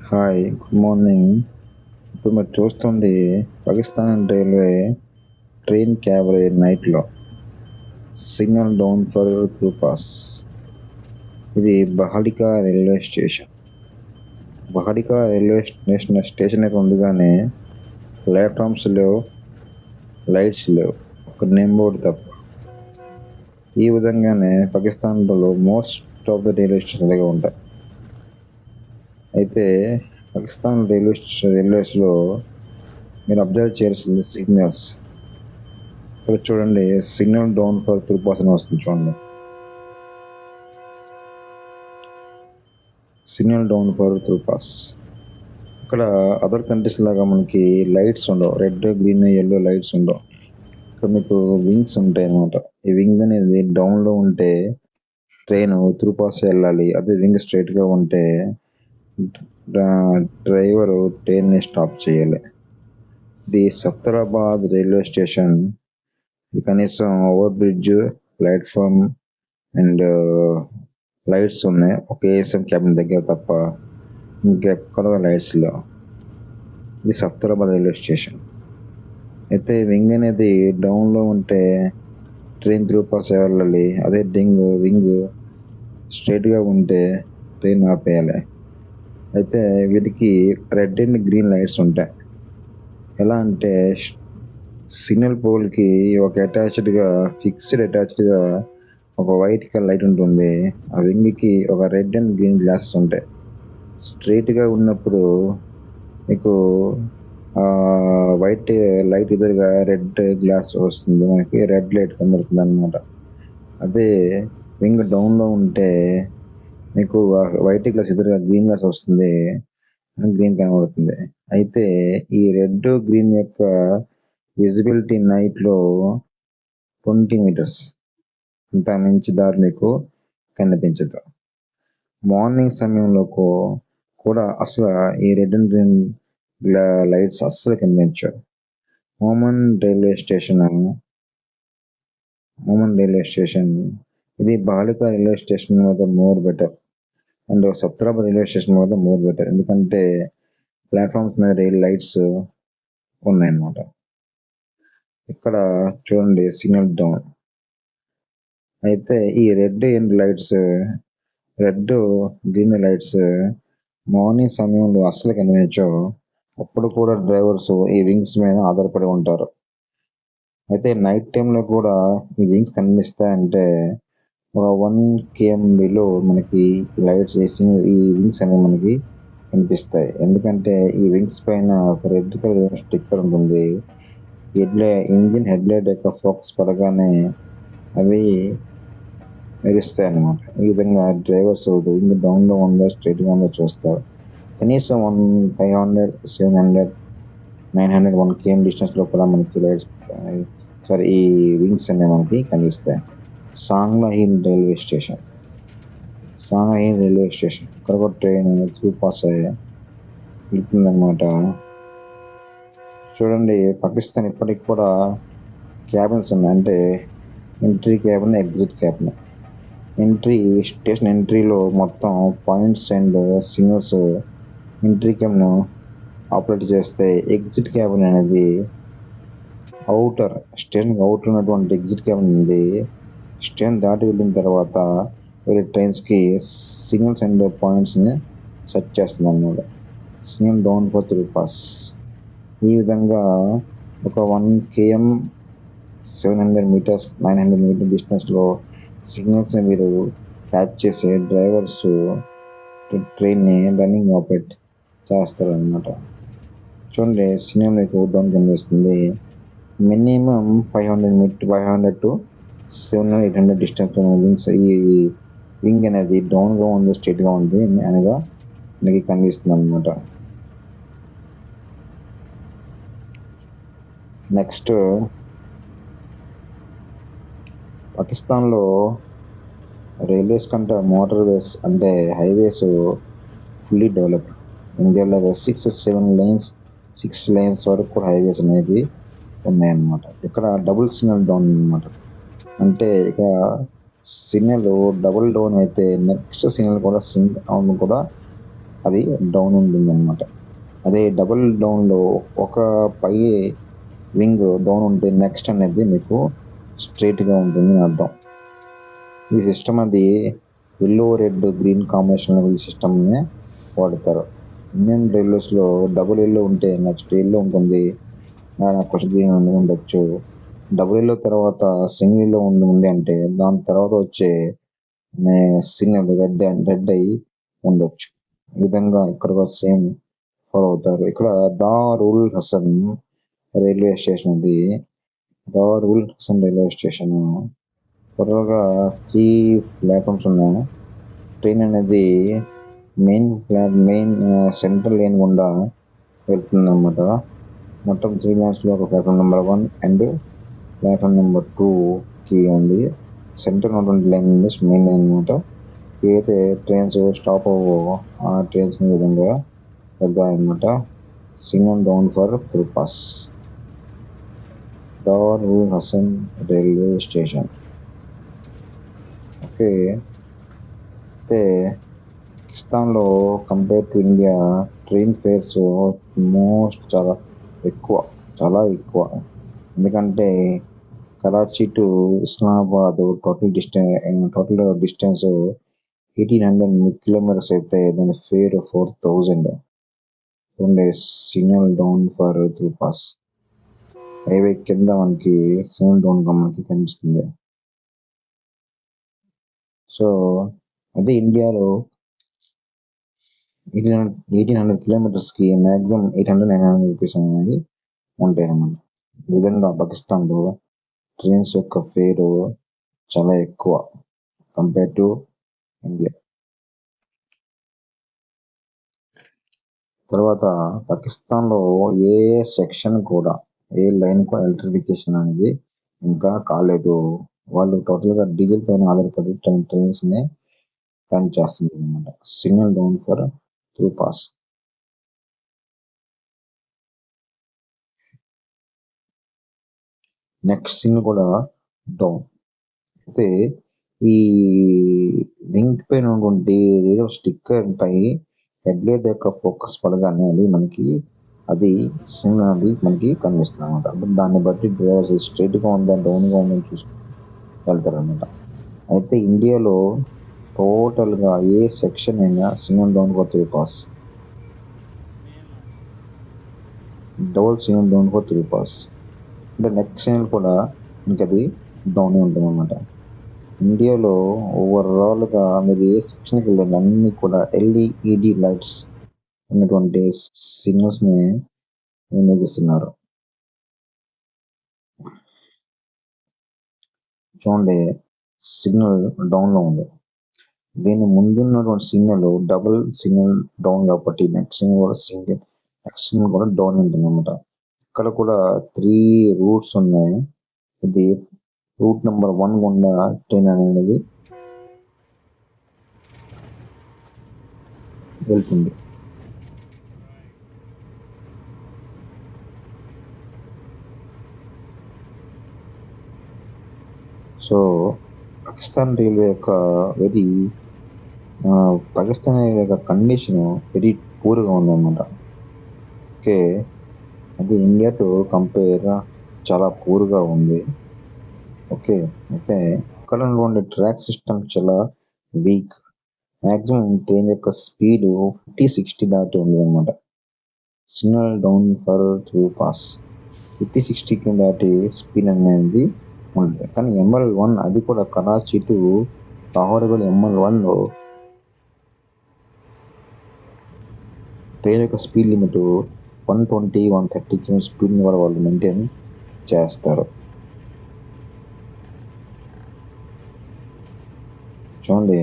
Hi, good morning. ఇప్పుడు మీరు చూస్తుంది పాకిస్తాన్ రైల్వే ట్రైన్ క్యాబరీ నైట్లో signal down for through pass. ఇది బహడికా రైల్వే స్టేషన్. బహడికా రైల్వే స్టేషన్ ఉండగానే ప్లాట్ఫామ్స్ లేవు, లైట్స్ లేవు, ఒక నేమ్ బోర్డు తప్ప. ఈ విధంగానే పాకిస్తాన్లో మోస్ట్ ఆఫ్ ద రైల్వే స్టేషన్లుగా ఉంటాయి. అయితే పాకిస్తాన్ రైల్వేస్లో మీరు అబ్జర్వ్ చేయాల్సింది సిగ్నల్స్. ఇక్కడ చూడండి, signal down for through pass అని వస్తుంది చూడండి. Signal down for through pass. ఇక్కడ అదర్ కంట్రీస్ లాగా మనకి లైట్స్ ఉండవు, రెడ్, గ్రీన్, ఎల్లో లైట్స్ ఉండవు. ఇక్కడ మీకు వింగ్స్ ఉంటాయి అన్నమాట. ఈ వింగ్ అనేది డౌన్లో ఉంటే ట్రైన్ త్రూ పాస్ వెళ్ళాలి. అదే వింగ్ స్ట్రైట్గా ఉంటే డ్రైవర్ ట్రైన్ని స్టాప్ చేయాలి. ఇది సఫ్తరాబాద్ రైల్వే స్టేషన్. ఇది కనీసం over bridge, platform and lights ఉన్నాయి. ఒక ఏఎస్ఎం క్యాబిన్ దగ్గర తప్ప ఇంకెక్కడ లైట్స్ లేవు. ఇది సఫ్తరాబాద్ రైల్వే స్టేషన్. అయితే వింగ్ అనేది డౌన్లో ఉంటే ట్రైన్ త్రూ పాస్ వెళ్ళాలి. అదే వింగ్ స్ట్రైట్గా ఉంటే ట్రైన్ ఆపేయాలి. అయితే వీటికి రెడ్ అండ్ గ్రీన్ లైట్స్ ఉంటాయి. ఎలా అంటే సిగ్నల్ పోల్కి ఒక ఫిక్స్డ్ అటాచ్డ్గా ఒక వైట్ కలర్ లైట్ ఉంటుంది. ఆ వింగ్కి ఒక రెడ్ అండ్ గ్రీన్ గ్లాసెస్ ఉంటాయి. స్ట్రైట్గా ఉన్నప్పుడు మీకు వైట్ లైట్ ఎదురుగా రెడ్ గ్లాస్ వస్తుంది, మనకి రెడ్ లైట్ కనబడుతుంది అనమాట. అదే వింగ్ డౌన్లో ఉంటే మీకు వైట్ గ్లాస్ ఎదురుగా గ్రీన్ గ్లాస్ వస్తుంది, గ్రీన్ కనబడుతుంది. అయితే ఈ రెడ్ గ్రీన్ యొక్క విజిబిలిటీ నైట్లో 20 మీటర్స్, అంత మించి దారి మీకు కనిపించదు. మార్నింగ్ సమయంలో కూడా అసలు ఈ రెడ్ అండ్ గ్రీన్ లైట్స్ అస్సలు కనిపించవు. ఓమన్ రైల్వే స్టేషన్ ఇది బాలిక రైల్వే స్టేషన్ మీద మోర్ బెటర్ అండ్ సప్తరాబాద్ రైల్వే స్టేషన్ మీద మోర్ బెటర్. ఎందుకంటే ప్లాట్ఫామ్స్ మీద రైల్ లైట్స్ ఉన్నాయన్నమాట. ఇక్కడ చూడండి, సిగ్నల్ డౌన్. అయితే ఈ రెడ్ గ్రీన్ లైట్స్ మార్నింగ్ సమయంలో అస్సలు కనిపించవు. అప్పుడు కూడా డ్రైవర్స్ ఈ వింగ్స్ మీద ఆధారపడి ఉంటారు. అయితే నైట్ టైంలో కూడా ఈ వింగ్స్ కనిపిస్తాయంటే ఒక 1 km బిలో మనకి లైట్స్ ఈ వింగ్స్ అనేవి మనకి కనిపిస్తాయి. ఎందుకంటే ఈ వింగ్స్ పైన ఒక రెడ్ కలర్ స్టిక్కర్ ఉంటుంది. ఇంజిన్ హెడ్ లైట్ యొక్క ఫోకస్ పడగానే అవి మెరుస్తాయి అన్నమాట. ఈ విధంగా డ్రైవర్స్ వింగ్ డౌన్లో ఉందో స్ట్రైట్గా ఉందో చూస్తారు. కనీసం 500, 700, 900, 1 km డిస్టెన్స్లో కూడా మనకి లైట్స్ ఈ వింగ్స్ అనేవి మనకి కనిపిస్తాయి. సాంగ్లహిన్ రైల్వే స్టేషన్. ఇక్కడ కూడా ట్రైన్ త్రూ పాస్ వెళ్తుందన్నమాట. చూడండి, పాకిస్తాన్ ఇప్పటికి కూడా క్యాబిన్స్ ఉన్నాయి. అంటే entry cabin, exit cabin. Station ఎంట్రీలో మొత్తం points and signals entry cabin operate చేస్తే, ఎగ్జిట్ క్యాబిన్ అనేది స్టేషన్ అవుటర్ ఉన్నటువంటి ఎగ్జిట్ క్యాబిన్ ఉంది. స్టేషన్ దాటి వెళ్ళిన తర్వాత వేరే ట్రైన్స్కి సిగ్నల్స్ అండ్ పాయింట్స్ని సెట్ చేస్తుంది అన్నమాట. Signal down for through pass. ఈ విధంగా ఒక 1 km, 700 మీటర్స్, 900 మీటర్ డిస్టెన్స్లో సిగ్నల్స్ని మీరు క్యాచ్ చేసే డ్రైవర్స్ ట్రైన్ని రన్నింగ్ ఆపరేట్ చేస్తారనమాట. చూడండి, సిగ్నల్ మీకు డౌన్ కనిపిస్తుంది. Minimum 500 to 700, 800 distance wings. ఈ వింగ్ అనేది డౌన్గా ఉంది, స్ట్రైట్గా ఉంది అనగా మనకి కనిపిస్తుంది అనమాట. నెక్స్ట్, పాకిస్తాన్లో రైల్వేస్ కంటే మోటార్వేస్ అంటే హైవేస్ ఫుల్లీ డెవలప్డ్. ఇండియాలో 6 లైన్స్ వరకు కూడా హైవేస్ అనేది ఉన్నాయన్నమాట. ఇక్కడ డబుల్ సిగ్నల్ డౌన్ అన్నమాట. అంటే ఇక సిగ్నల్ డబుల్ డౌన్ అయితే నెక్స్ట్ సిగ్నల్ కూడా అది డౌన్ ఉంటుంది అనమాట. అదే డబుల్ డౌన్లో ఒక పై వింగ్ డౌన్ ఉంటే నెక్స్ట్ అనేది మీకు స్ట్రైట్గా ఉంటుంది అని అర్థం. ఈ సిస్టమ్ అది ఎల్లో రెడ్ గ్రీన్ కాంబినేషన్ ఈ సిస్టమ్ని వాడతారు. ఇండియన్ రైల్వేస్లో డబుల్ ఎల్లో ఉంటే నెక్స్ట్ ఎల్లో ఉంటుంది, ఫస్ట్ గ్రీన్ ఉండొచ్చు. డబుల్ ఎల్లో తర్వాత సింగిల్ ఎల్లో ఉంది అంటే దాని తర్వాత వచ్చే సిగ్నల్ రెడ్ అయ్యి ఉండొచ్చు. ఈ విధంగా ఇక్కడ కూడా సేమ్ ఫాలో అవుతారు. ఇక్కడ దారుల్ హసన్ రైల్వే స్టేషన్ ఇది. దారుల్ హసన్ రైల్వే స్టేషన్ త్వరగా 3 ప్లాట్ఫామ్స్ ఉన్నాయి. ట్రైన్ అనేది మెయిన్ సెంట్రల్ లైన్ గుండా వెళ్తుంది అనమాట. మొత్తం 3 లైన్స్లో ఒక platform number 1 and platform number 2కి ఉంది. సెంటర్ ఉన్నటువంటి లైన్ మెయిన్ లైన్ అనమాట. ఏదైతే ట్రైన్స్ స్టాప్ అవ్వో ఆ ట్రైన్స్ ఈ విధంగా వెళ్తాయన్నమాట. Signal down for purpose. Darul Hasan railway station. Okay, అయితే పాకిస్తాన్లో compare to India train fares చాలా ఎక్కువ. ఎందుకంటే Karachi to Islamabad total distance 1800 kilometres అయితే దాని fare 4000. Signal down for pass. Highway కింద మనకి సిగ్నల్ డౌన్ గా మనకి కనిపిస్తుంది. సో అదే ఇండియాలో 1800 కిలోమీటర్స్కి మ్యాక్సిమం 800-900 రూపీస్ అనేది ఉంటాయి అన్నమాట. ఈ విధంగా పాకిస్తాన్లో ట్రైన్స్ యొక్క ఫేరు చాలా ఎక్కువ కంపేర్ టు ఇండియా. తర్వాత పాకిస్తాన్లో ఏ సెక్షన్ కూడా ఏ లైన్ కూడా ఎలక్ట్రిఫికేషన్ అనేది ఇంకా కాలేదు. వాళ్ళు టోటల్గా డీజిల్ పైన ఆధారపడి ట్రైన్స్ని రన్ చేస్తున్నారు అనమాట. Signal down for pass. Next signal కూడా డౌన్. అయితే ఈ వింగ్ పైన ఉన్నటువంటి రేడియో స్టిక్కర్ పై హెడ్లైట్ యొక్క ఫోకస్ పడగానే అది మనకి సిగ్నల్ అది మనకి కనిపిస్తుంది అనమాట. అంటే దాన్ని బట్టి డ్రైవర్స్ స్ట్రైట్గా ఉందా డౌన్గా ఉందని చూసుకుని వెళ్తారనమాట. అయితే ఇండియాలో టోటల్గా ఏ సెక్షన్ అయినా signal down for pass, double signal down for pass. అంటే నెక్స్ట్ సిగ్నల్ కూడా మనకి అది డౌన్ ఉంటుంది అనమాట. ఇండియాలో ఓవరాల్గా మీరు ఏ సెక్షన్కి వెళ్ళండి అన్ని కూడా ఎల్ఈడి లైట్స్ ఉన్నటువంటి సిగ్నల్స్ని వినియోగిస్తున్నారు. చూడండి, సిగ్నల్ డౌన్లో ఉంది. దీని ముందున్నటువంటి సిగ్నల్ డబుల్ సిగ్నల్ డౌన్ కాబట్టి నెక్స్ట్ సిగ్నల్ కూడా డౌన్ ఉంటుంది అనమాట. ఇక్కడ కూడా 3 రూట్స్ ఉన్నాయి. ఇది రూట్ నెంబర్ 1 గుండా ట్రైన్ అనేది వెళ్తుంది. సో పాకిస్తాన్ రైల్వే యొక్క పాకిస్తాన్ రైల్వే యొక్క కండిషన్ వెరీ పూర్గా ఉందన్నమాట. ఓకే, అది ఇండియా టు కంపేర్ చాలా పూర్గా ఉంది. ఓకే, అయితే ఇక్కడ ఉన్నటువంటి ట్రాక్ సిస్టమ్ చాలా వీక్. మ్యాక్సిమం ట్రైన్ యొక్క స్పీడ్ 50-60 దాటి ఉంది అనమాట. సిగ్నల్ డౌన్ ఫర్ పాస్ 50-60 దాటి స్పీడ్ అనేది ఉంటుంది. కానీ ML1 అది కూడా కరాచీ టు లాహోర్ ML1లో ట్రైన్ యొక్క స్పీడ్ లిమిట్ 120-130 కిలో స్పీడ్ని కూడా వాళ్ళు మెయింటైన్ చేస్తారు. చూడండి,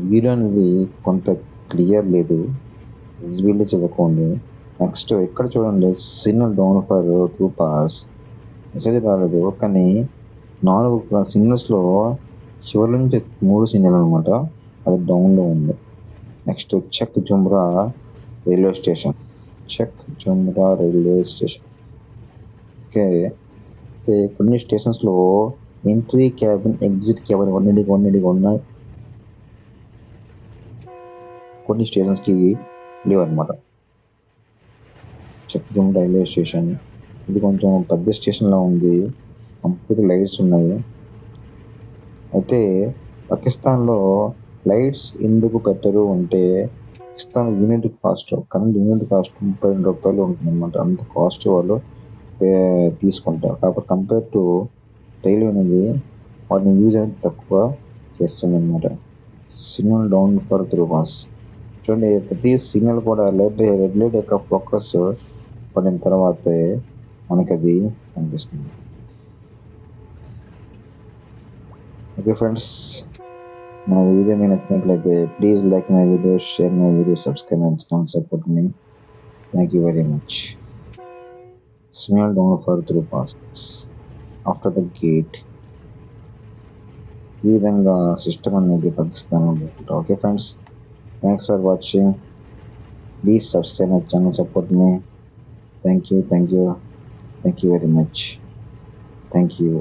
వీడియో అనేది కొంత క్లియర్ లేదు, విజిబిలిటీ చదువుకోండి. నెక్స్ట్ ఇక్కడ చూడండి, signal down for pass message రాలేదు. కానీ 4 సిగ్నల్స్లో చివరి నుంచి 3 సిగ్నల్ అనమాట అది డౌన్లో ఉంది. Next Chak Jhumra railway station. Okay, కొన్ని స్టేషన్స్లో ఎంట్రీ క్యాబిన్ ఎగ్జిట్ క్యాబిన్ 180 ఉన్నాయి. కొన్ని స్టేషన్స్కి లేవు అనమాట. చక్జూమ్ రైల్వే స్టేషన్, ఇది కొంచెం పెద్ద స్టేషన్లా ఉంది, కంప్లీట్ లైట్స్ ఉన్నాయి. అయితే పాకిస్తాన్లో లైట్స్ ఎందుకు పెట్టరు అంటే, పాకిస్తాన్ కరెంట్ యూనిట్ కాస్ట్ 32 రూపాయలు ఉంటుందన్నమాట. అంత కాస్ట్ వాళ్ళు తీసుకుంటారు. కాకపోతే కంపేర్ టు రైల్వే అనేది వాటిని యూజ్ అనేది తక్కువ చేస్తుంది అనమాట. Signal down for through pass. చూడండి, ప్రతి సిగ్నల్ కూడా రెడ్ లైట్ యొక్క ఫోకస్ పడిన తర్వాతే మనకి అది కనిపిస్తుంది. ఓకే ఫ్రెండ్స్, నా వీడియో మీకు నచ్చినట్లయితే please like my video, share my video, subscribe my channel, support me. Thank you very much. Signal down for through pass after the gate. ఈ విధంగా సిస్టమ్ అనేది పాకిస్తాన్లో ఉంటుంది. Okay friends, thanks for watching. Please subscribe my channel, support me. Thank you very much. Thank you.